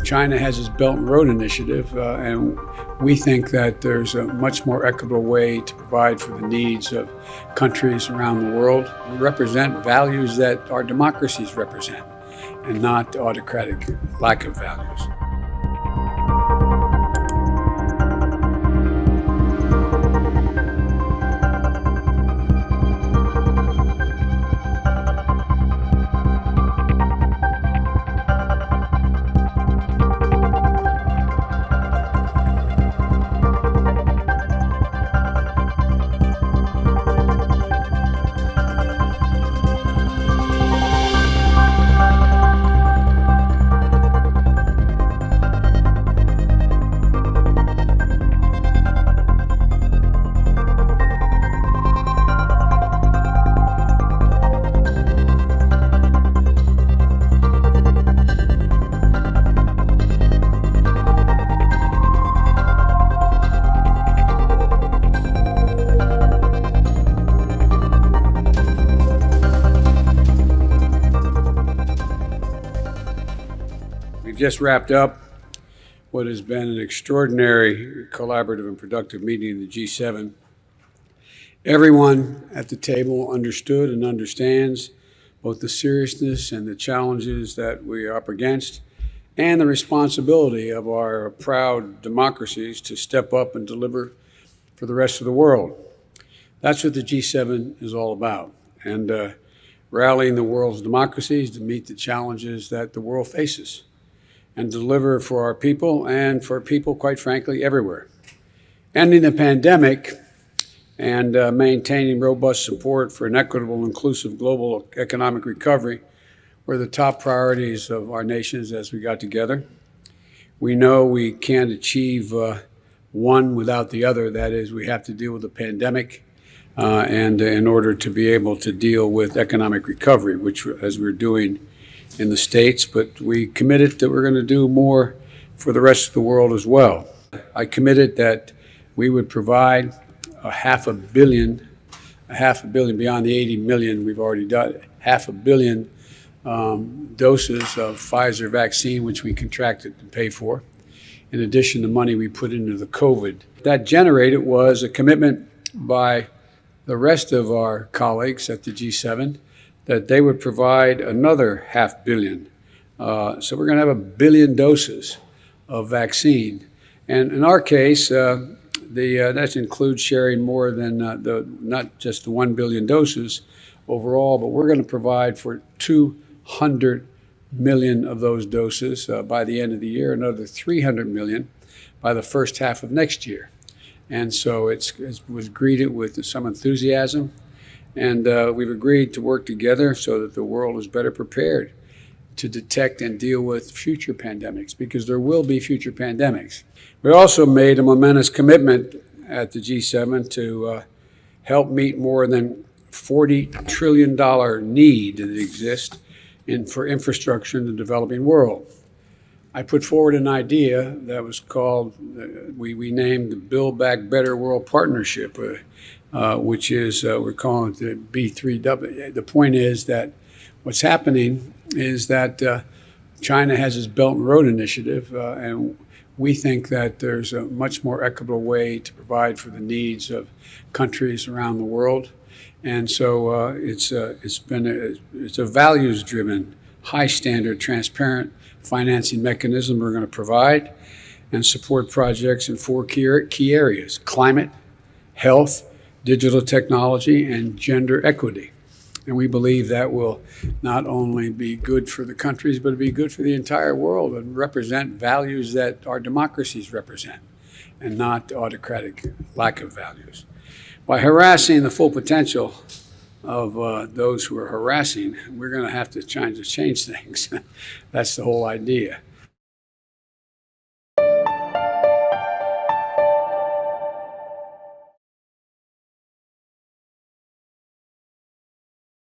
China has its Belt and Road Initiative, and we think that there's a much more equitable way to provide for the needs of countries around the world. We represent values that our democracies represent, and not autocratic lack of values. We've just wrapped up what has been an extraordinary collaborative and productive meeting of the G7. Everyone at the table understood and understands both the seriousness and the challenges that we are up against and the responsibility of our proud democracies to step up and deliver for the rest of the world. That's what the G7 is all about, and rallying the world's democracies to meet the challenges that the world faces and deliver for our people and for people, quite frankly, everywhere. Ending the pandemic and maintaining robust support for an equitable, inclusive global economic recovery were the top priorities of our nations as we got together. We know we can't achieve one without the other. That is, we have to deal with the pandemic and in order to be able to deal with economic recovery, which, as we're doing in the States, but we committed that we're going to do more for the rest of the world as well. I committed that we would provide a half a billion beyond the 80 million we've already done, 500 million doses of Pfizer vaccine, which we contracted to pay for, in addition to money we put into the COVID. That generated was a commitment by the rest of our colleagues at the G7 that they would provide another 500 million. So we're going to have 1 billion doses of vaccine. And in our case, that includes sharing more than not just the 1 billion doses overall, but we're going to provide for 200 million of those doses by the end of the year, another 300 million by the first half of next year. And so it was greeted with some enthusiasm. And we've agreed to work together so that the world is better prepared to detect and deal with future pandemics, because there will be future pandemics. We also made a momentous commitment at the G7 to help meet more than $40 trillion need that exists for infrastructure in the developing world. I put forward an idea that was called, we named the Build Back Better World Partnership, which is, we're calling it the B3W. The point is that what's happening is that China has its Belt and Road Initiative, and we think that there's a much more equitable way to provide for the needs of countries around the world. And so it's a values-driven, high-standard, transparent financing mechanism we're going to provide and support projects in 4 key areas: climate, health, digital technology, and gender equity. And we believe that will not only be good for the countries, but be good for the entire world and represent values that our democracies represent, and not autocratic lack of values. By harassing the full potential of those who are harassing, we're going to have to change things. That's the whole idea.